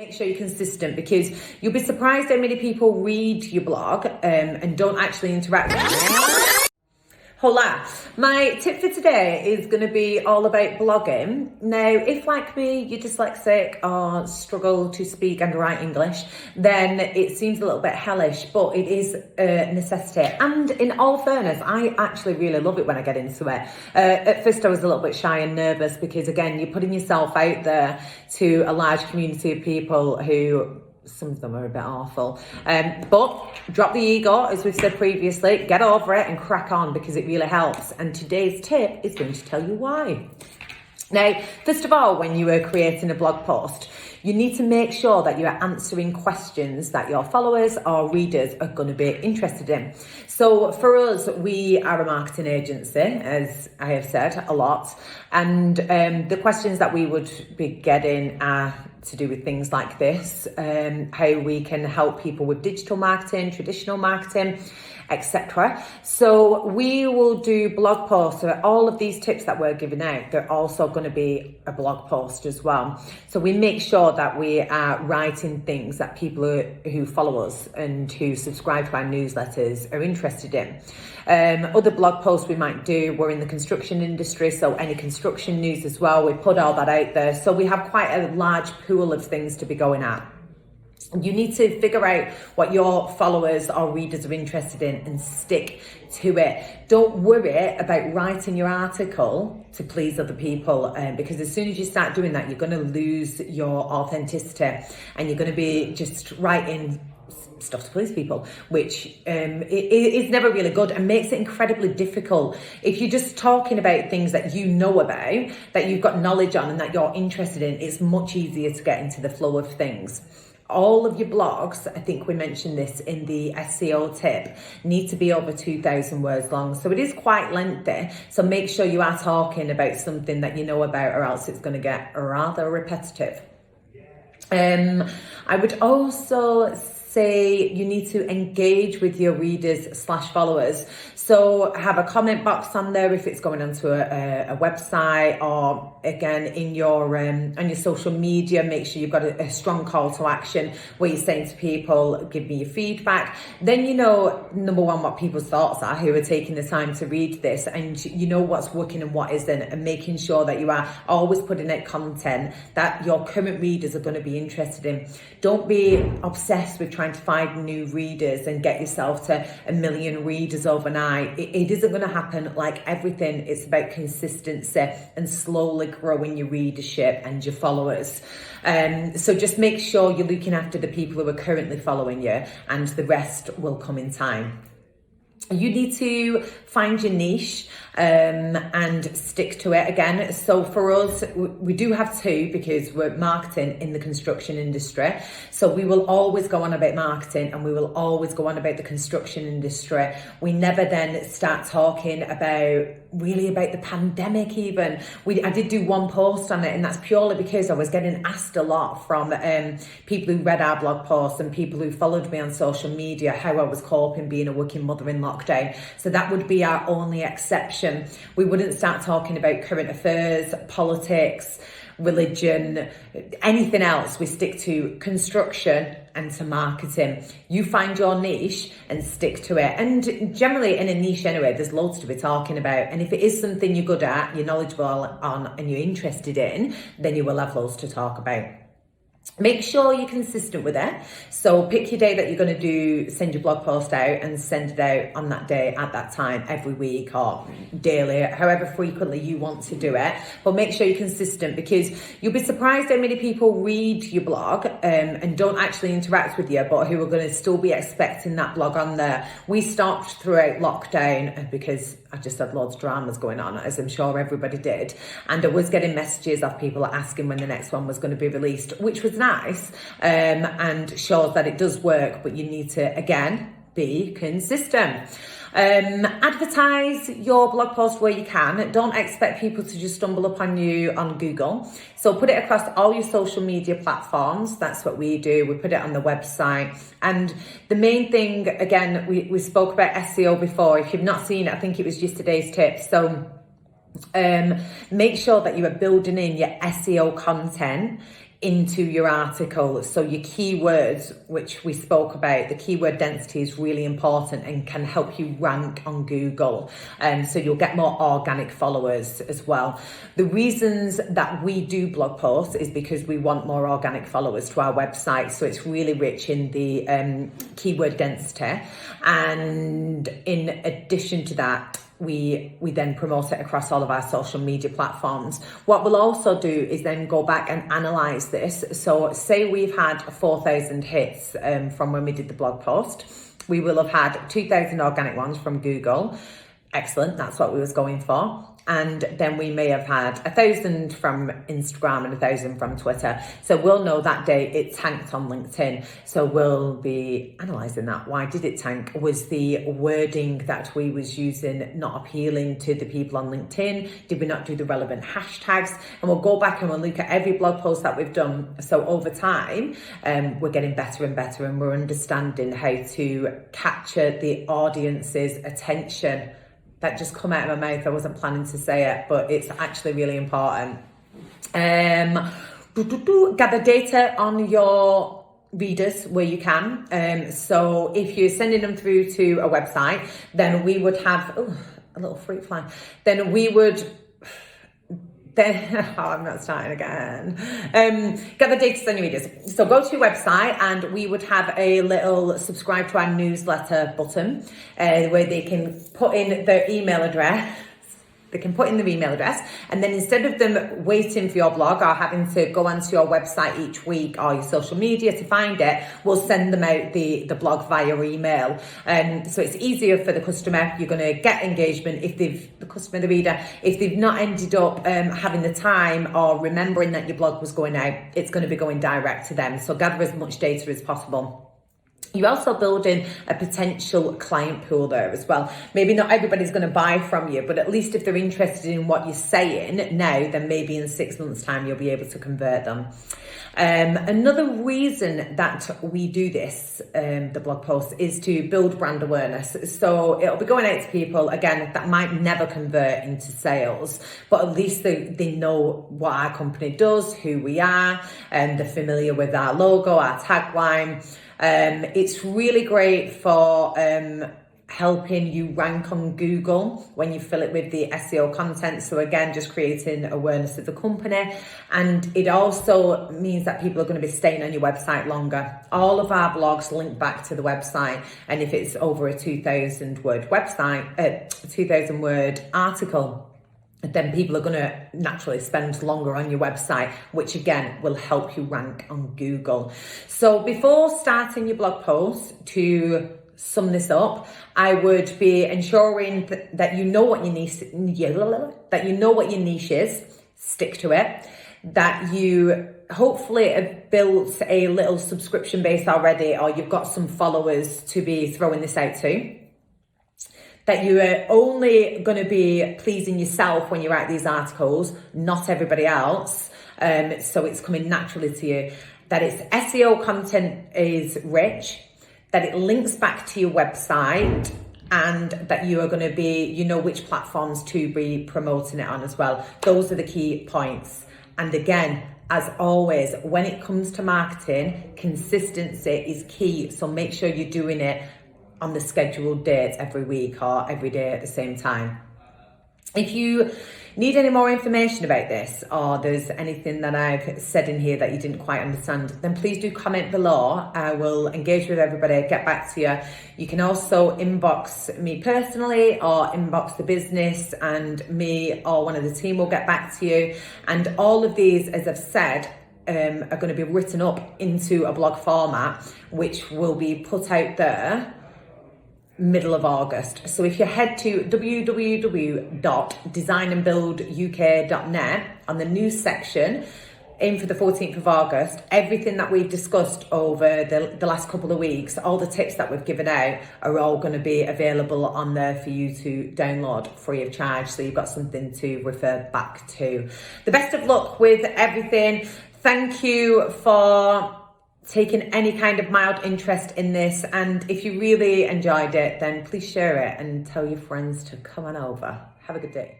Make sure you're consistent, because you'll be surprised how many people read your blog and don't actually interact with it. Hola! My tip for today is going to be all about blogging. Now, if like me, you're dyslexic or struggle to speak and write English, then it seems a little bit hellish, but it is a necessity. And in all fairness, I actually really love it when I get into it. At first, I was a little bit shy and nervous because, again, you're putting yourself out there to a large community of people who... some of them are a bit awful, but drop the ego, as we've said previously, get over it and crack on, because it really helps. And today's tip is going to tell you why. Now, first of all, when you are creating a blog post, you need to make sure that you're answering questions that your followers or readers are going to be interested in. So for us, we are a marketing agency, as I have said a lot, and the questions that we would be getting are to do with things like this, how we can help people with digital marketing, traditional marketing, etc. So we will do blog posts. So all of these tips that we're giving out, they're also going to be a blog post as well. So we make sure that we are writing things that people who follow us and who subscribe to our newsletters are interested in. Other blog posts we might do, we're in the construction industry, so any construction news as well, we put all that out there. So we have quite a large pool of things to be going at. You need to figure out what your followers or readers are interested in and stick to it. Don't worry about writing your article to please other people, because as soon as you start doing that, you're going to lose your authenticity and you're going to be just writing stuff to please people, which is never really good and makes it incredibly difficult. If you're just talking about things that you know about, that you've got knowledge on and that you're interested in, it's much easier to get into the flow of things. All of your blogs, I think we mentioned this in the SEO tip, need to be over 2,000 words long. So it is quite lengthy. So make sure you are talking about something that you know about, or else it's going to get rather repetitive. I would also say you need to engage with your readers / followers. So have a comment box on there if it's going onto a website, or again in your on your social media. Make sure you've got a strong call to action where you're saying to people, give me your feedback. Then you know, number one, what people's thoughts are who are taking the time to read this, and you know what's working and what isn't, and making sure that you are always putting out content that your current readers are going to be interested in. Don't be obsessed with trying to find new readers and get yourself to 1 million readers overnight. It isn't going to happen. Like everything, it's about consistency and slowly growing your readership and your followers. So just make sure you're looking after the people who are currently following you, and the rest will come in time. You need to find your niche and stick to it again. So for us, we do have two, because we're marketing in the construction industry. So we will always go on about marketing and we will always go on about the construction industry. We never then start talking about the pandemic even. I did do one post on it, and that's purely because I was getting asked a lot from people who read our blog posts and people who followed me on social media how I was coping being a working mother in lockdown. So that would be our only exception. We wouldn't start talking about current affairs, politics, religion, anything else. We stick to construction and to marketing. You find your niche and stick to it. And generally in a niche anyway, there's loads to be talking about. And if it is something you're good at, you're knowledgeable on, and you're interested in, then you will have loads to talk about. Make sure you're consistent with it. So pick your day that you're going to send your blog post out, and send it out on that day at that time, every week or daily, however frequently you want to do it. But make sure you're consistent, because you'll be surprised how many people read your blog and don't actually interact with you, but who are going to still be expecting that blog on there. We stopped throughout lockdown because I just had loads of dramas going on, as I'm sure everybody did. And I was getting messages of people asking when the next one was going to be released, which was nice and shows that it does work, but you need to, again, be consistent. Advertise your blog post where you can. Don't expect people to just stumble upon you on Google. So put it across all your social media platforms. That's what we do. We put it on the website. And the main thing, again, we spoke about SEO before. If you've not seen it, I think it was yesterday's tip. So make sure that you are building in your SEO content into your article. So your keywords, which we spoke about, the keyword density is really important and can help you rank on Google. So you'll get more organic followers as well. The reasons that we do blog posts is because we want more organic followers to our website. So it's really rich in the keyword density. And in addition to that, we then promote it across all of our social media platforms. What we'll also do is then go back and analyze this. So say we've had 4,000 hits from when we did the blog post. We will have had 2,000 organic ones from Google. Excellent, that's what we was going for. And then we may have had 1,000 from Instagram and 1,000 from Twitter. So we'll know that day it tanked on LinkedIn. So we'll be analysing that. Why did it tank? Was the wording that we was using not appealing to the people on LinkedIn? Did we not do the relevant hashtags? And we'll go back and we'll look at every blog post that we've done. So over time, we're getting better and better, and we're understanding how to capture the audience's attention. That just come out of my mouth. I wasn't planning to say it, but it's actually really important. Gather data on your readers where you can. So if you're sending them through to a website, then we would have a little fruit fly. Then we would. I'm not starting again. Gather data on your readers. So go to your website and we would have a little subscribe to our newsletter button where they can put in their email address. They can put in their email address, and then instead of them waiting for your blog or having to go onto your website each week or your social media to find it, we'll send them out the blog via email. So it's easier for the customer. You're going to get engagement if the reader, if they've not ended up having the time or remembering that your blog was going out, it's going to be going direct to them. So gather as much data as possible. You're also building a potential client pool there as well. Maybe not everybody's going to buy from you, but at least if they're interested in what you're saying now, then maybe in 6 months' time, you'll be able to convert them. Another reason that we do this, the blog post, is to build brand awareness. So it'll be going out to people, again, that might never convert into sales, but at least they know what our company does, who we are, and they're familiar with our logo, our tagline. It's really great for helping you rank on Google when you fill it with the SEO content. So again, just creating awareness of the company. And it also means that people are going to be staying on your website longer. All of our blogs link back to the website. And if it's over a 2,000 word website, 2,000 word article, then people are going to naturally spend longer on your website, which again will help you rank on Google. So before starting your blog post, to sum this up, I would be ensuring that you know what your niche is, stick to it, that you hopefully have built a little subscription base already, or you've got some followers to be throwing this out to. That you are only going to be pleasing yourself when you write these articles, not everybody else. So it's coming naturally to you. That its SEO content is rich, that it links back to your website, and that you are going to be, you know which platforms to be promoting it on as well. Those are the key points. And again, as always, when it comes to marketing, consistency is key. So make sure you're doing it on the scheduled dates every week or every day at the same time. If you need any more information about this, or there's anything that I've said in here that you didn't quite understand, then please do comment below. I will engage with everybody, get back to you. You can also inbox me personally or inbox the business, and me or one of the team will get back to you. And all of these, as I've said, are going to be written up into a blog format, which will be put out there middle of August. So if you head to www.designandbuilduk.net on the news section, aim for the 14th of August, everything that we've discussed over the last couple of weeks, all the tips that we've given out are all going to be available on there for you to download free of charge. So you've got something to refer back to. The best of luck with everything. Thank you for taking any kind of mild interest in this, and if you really enjoyed it, then please share it and tell your friends to come on over. Have a good day.